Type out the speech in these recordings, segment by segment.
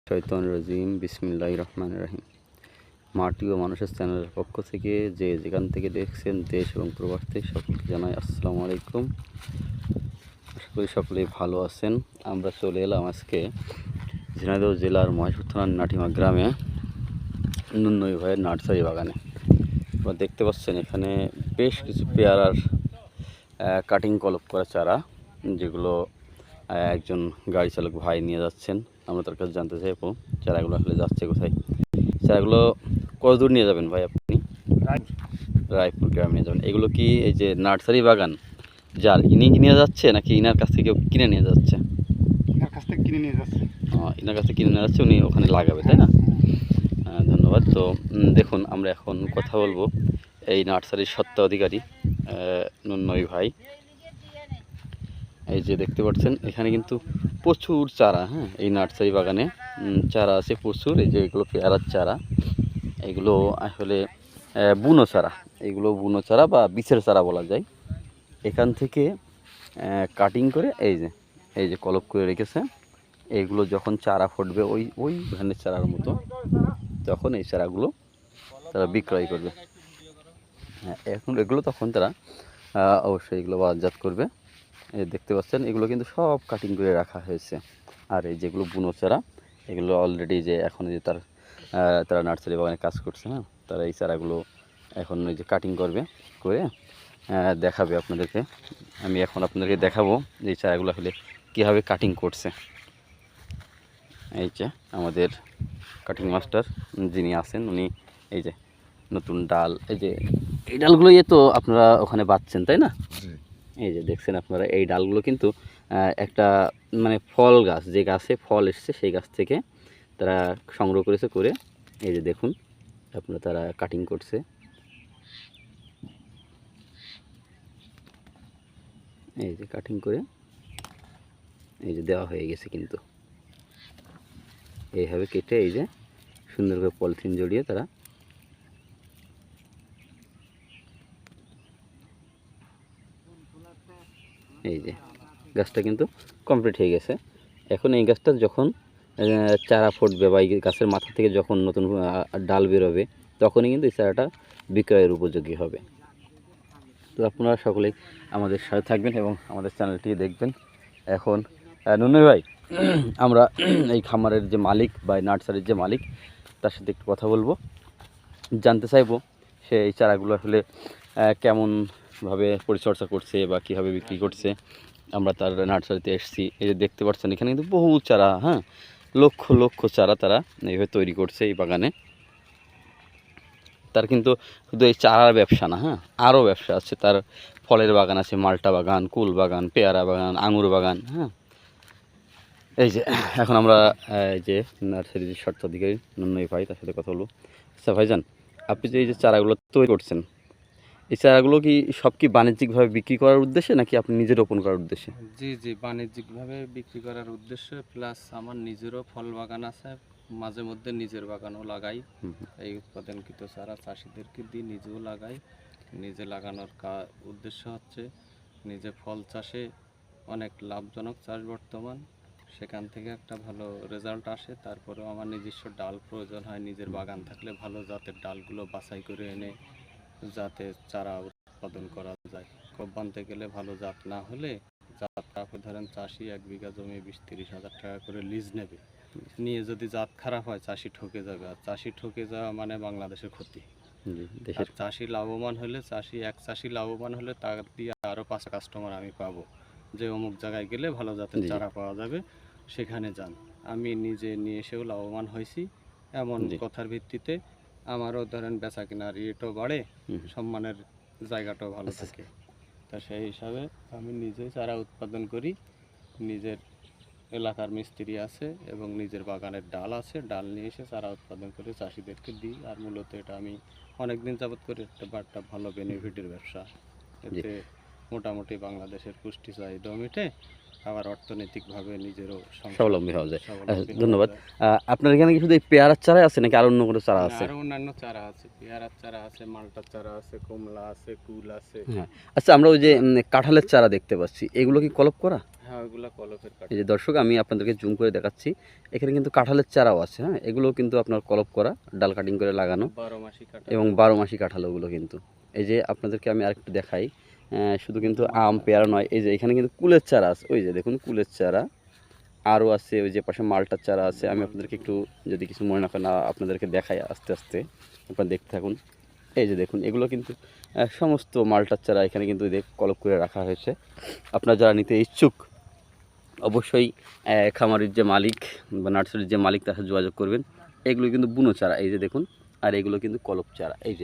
শয়তানির রাজিম বিসমিল্লাহির রহমানির রহিম। মাটি ও মানুষের চ্যানেলের পক্ষ থেকে যে যেখান থেকে দেখছেন দেশ এবং প্রবাস থেকে সকলকে জানাই আসসালামু আলাইকুম। আশা করি সকলেই ভালো আছেন। আমরা চলে এলাম আজকে ঝিনাইদহ জেলার মহেশপুর থানার নাটিমা গ্রামে নুন্নই ভাইয়ের নার্সারি বাগানে। আপনারা দেখতে পাচ্ছেন এখানে বেশ কিছু পেয়ারার কাটিং কলপ করা চারা, যেগুলো একজন গাড়ি চালক ভাই নিয়ে যাচ্ছেন। আমরা তার কাছে জানতে চাইবো চারাগুলো আসলে যাচ্ছে কোথায়। চারাগুলো কত দূর নিয়ে যাবেন ভাই আপনি? রায়পুর গ্রামে নিয়ে যাবেন। এগুলো কি এই যে নার্সারি বাগান যার ইনি নিয়ে যাচ্ছে নাকি ইনার কাছ থেকে কিনে নিয়ে যাচ্ছে? ইনার কাছ থেকে কিনে নিয়ে যাচ্ছে। ইনার কাছ থেকে কিনে নিয়ে যাচ্ছে, উনি ওখানে লাগাবে, তাই না? ধন্যবাদ। তো দেখুন, আমরা এখন কথা বলবো এই নার্সারির স্বত্বাধিকারী নুন্নই ভাই। এই যে দেখতে পাচ্ছেন এখানে কিন্তু প্রচুর চারা, এই নার্সারি বাগানে চারা আছে প্রচুর। এই যে এগুলো পেয়ারার চারা, এগুলো আসলে বুনো চারা, এগুলো বুনো চারা বা বীজের চারা বলা যায়। এখান থেকে কাটিং করে এই যে কলপ করে রেখেছে। এইগুলো যখন চারা ফুটবে ওই ধানের চারার মতো, তখন এই চারাগুলো তারা বিক্রয় করবে। এখন এগুলো তখন তারা অবশ্যই এগুলো বাজারজাত করবে। এই দেখতে পাচ্ছেন এগুলো কিন্তু সব কাটিং করে রাখা হয়েছে। আর এই যেগুলো বুনো চারা, এগুলো অলরেডি যে এখন যে তারা নার্সারি বাগানে কাজ করছে, তারা এই চারাগুলো এখন এই যে কাটিং করবে, করে দেখাবে আপনাদেরকে। আমি এখন আপনাদেরকে দেখাবো যে এই চারাগুলো আসলে কীভাবে কাটিং করছে। এই যে আমাদের কাটিং মাস্টার যিনি আছেন, উনি এই যে নতুন ডাল, এই ডালগুলোই তো আপনারা ওখানে বাঁধছেন, তাই না? এই যে দেখছেন আপনারা, এই ডালগুলো কিন্তু একটা মানে ফল গাছ, যে গাছে ফল এসছে সেই গাছ থেকে তারা সংগ্রহ করেছে, করে এই যে দেখুন আপনারা তারা কাটিং করছে। এই যে কাটিং করে এই যে দেওয়া হয়ে গেছে, কিন্তু এইভাবে কেটে এই যে সুন্দর করে পলিথিন জড়িয়ে তারা এই যে গাছটা কিন্তু কমপ্লিট হয়ে গেছে। এখন এই গাছটা যখন চারা ফুটবে বা এই গাছের মাথা থেকে যখন নতুন ডাল বেরোবে, তখনই কিন্তু এই চারাটা বিক্রয়ের উপযোগী হবে। তো আপনারা সকলেই আমাদের সাথে থাকবেন এবং আমাদের চ্যানেলটি দেখবেন। এখন নুন্নই ভাই, আমরা এই খামারের যে মালিক বা নার্সারির যে মালিক, তার সাথে একটু কথা বলবো, জানতে চাইবো সে এই চারাগুলো আসলে কেমনভাবে পরিচর্যা করছে বা কীভাবে বিক্রি করছে। আমরা তার নার্সারিতে এসেছি, এই যে দেখতে পাচ্ছেন এখানে কিন্তু বহু চারা, লক্ষ লক্ষ চারা তারা এইভাবে তৈরি করছে এই বাগানে। তার কিন্তু শুধু এই চারার ব্যবসা না, আরও ব্যবসা আছে। তার ফলের বাগান আছে, মাল্টা বাগান, কুল বাগান, পেয়ারা বাগান, আঙুর বাগান। এই যে এখন আমরা এই যে নার্সারির স্বত্বাধিকারী নুন্নই ভাই, তার সাথে কথা বলবো। আচ্ছা ভাইজান, আপনি যে এই যে চারাগুলো তৈরি করছেন, এই চারাগুলো সব কি বাণিজ্যিকভাবে বিক্রি করার উদ্দেশ্যে নাকি আপনি নিজে রোপণ করার উদ্দেশ্যে? জি জি, বাণিজ্যিকভাবে বিক্রি করার উদ্দেশ্যে, প্লাস আমার নিজেরও ফল বাগান আছে, মাঝে মধ্যে নিজের বাগানও লাগাই। এই উৎপাদনকৃত চারা চাষিদেরকে দিই, নিজেও লাগাই। নিজে লাগানোর উদ্দেশ্য হচ্ছে নিজে ফল চাষে অনেক লাভজনক চাষ বর্তমান, সেখান থেকে একটা ভালো রেজাল্ট আসে। তারপরেও আমার নিজস্ব ডাল প্রয়োজন হয়, নিজের বাগান থাকলে ভালো জাতের ডালগুলো বাছাই করে এনে যাতে চারা উৎপাদন করা যায়। বানতে গেলে ভালো জাত না হলে, জাতটা ধরেন চাষি 1 বিঘা জমি 20-30 হাজার টাকা করে লিজ নেবে, নিয়ে যদি জাত খারাপ হয় চাষি ঠকে যাবে। আর চাষি ঠকে যাওয়া মানে বাংলাদেশের ক্ষতি। আর চাষি লাভবান হলে, এক চাষি লাভবান হলে তার দিয়ে আরও 5 কাস্টমার আমি পাবো, যে অমুক জায়গায় গেলে ভালো জাতের চারা পাওয়া যাবে, সেখানে যান। আমি নিজে নিয়ে এসেও লাভবান হয়েছি। এমন কথার ভিত্তিতে আমারও ধরেন বেচা কেনার রেটও বাড়ে, সম্মানের জায়গাটাও ভালো থাকে। তা সেই হিসাবে আমি নিজেই চারা উৎপাদন করি। নিজের এলাকার মিস্ত্রি আছে এবং নিজের বাগানের ডাল আছে, ডাল নিয়ে এসে চারা উৎপাদন করে চাষিদেরকে দিই। আর মূলত এটা আমি অনেক দিন যাবত করে একটা ভালো বেনিফিটের ব্যবসা। এতে মোটামুটি বাংলাদেশের পুষ্টি চাহিদা মেটে, আবার অর্থনৈতিকভাবে নিজেরও স্বাবলম্বী হওয়া যায়। স্বাবলম্বী ধন্যবাদ। হওয়া যায়। আপনার এখানে কি শুধু এই পেয়ারার চারাই আছে নাকি আরো অন্য কোনো চারা আছে? আরো অন্যান্য চারা আছে, পেয়ারার চারা আছে, মালটার চারা আছে, কমলা আছে, কুল আছে। হ্যাঁ, আচ্ছা আমরা ওই যে কাঁঠালের চারা দেখতে পাচ্ছি, এগুলো কি কলপ করা? হ্যাঁ, ওইগুলা কলপের কাঠ। এই যে দর্শক, আমি আপনাদেরকে জুম করে দেখাচ্ছি, এখানে কিন্তু কাঁঠালের চারাও আছে। হ্যাঁ, এগুলো কিন্তু আপনার কলপ করা, ডাল কাটিং করে লাগানো 12 মাসি কাঠ। এবং 12 মাসি কাঁঠাল ওগুলো কিন্তু। এই যে আপনাদেরকে আমি আরেকটু দেখাই, শুধু কিন্তু আম পেয়ারা নয়, এই যে এখানে কিন্তু কুলের চারা আছে, ওই যে দেখুন কুলের চারা আরও আছে, ওই যে পাশে মালটার চারা আছে। আমি আপনাদেরকে একটু, যদি কিছু মনে না করেন, আপনাদেরকে দেখাই আস্তে আস্তে, আপনারা দেখতে থাকুন। এই যে দেখুন, এগুলো কিন্তু সমস্ত মালটার চারা এখানে কিন্তু কলপ করে রাখা হয়েছে। আপনারা যারা নিতে ইচ্ছুক অবশ্যই খামারির যে মালিক বা নার্সারির যে মালিক তার সাথে যোগাযোগ করবেন। এগুলো কিন্তু বুনো চারা, এই যে দেখুন, আর এগুলো কিন্তু কলপ চারা। এই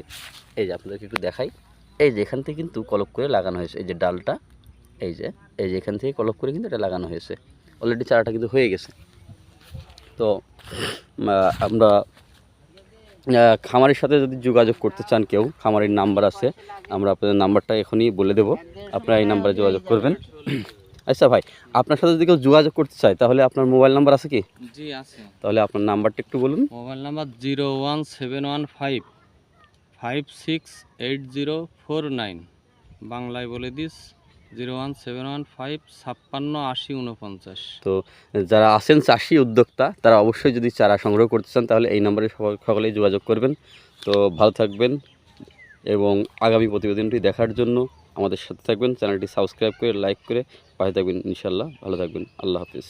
যে আপনাদেরকে একটু দেখাই, এই যে এখান থেকে কিন্তু কলপ করে লাগানো হয়েছে, এই যে ডালটা, এই যে এখান থেকে কলপ করে কিন্তু এটা লাগানো হয়েছে। অলরেডি চারাটা কিন্তু হয়ে গেছে। তো আমরা খামারের সাথে যদি যোগাযোগ করতে চান কেউ, খামারের নাম্বার আছে, আমরা আপনাদের নাম্বারটা এখনই বলে দেবো, আপনারা এই নাম্বারে যোগাযোগ করবেন। আচ্ছা ভাই, আপনার সাথে যদি কেউ যোগাযোগ করতে চায় তাহলে আপনার মোবাইল নাম্বার আছে কি? জি আছে। তাহলে আপনার নাম্বারটা একটু বলুন। Mobile number 01715 568049। বাংলায় বলে দিস, 01715 568049। তো যারা আছেন চাষি উদ্যোক্তা, তারা অবশ্যই যদি চারা সংগ্রহ করতে চান তাহলে এই নম্বরে সকলেই যোগাযোগ করবেন। তো ভালো থাকবেন এবং আগামী প্রতিবেদনটি দেখার জন্য আমাদের সাথে থাকবেন। চ্যানেলটি সাবস্ক্রাইব করে লাইক করে পাশে থাকবেন। ইনশাল্লাহ ভালো থাকবেন। আল্লাহ হাফিজ।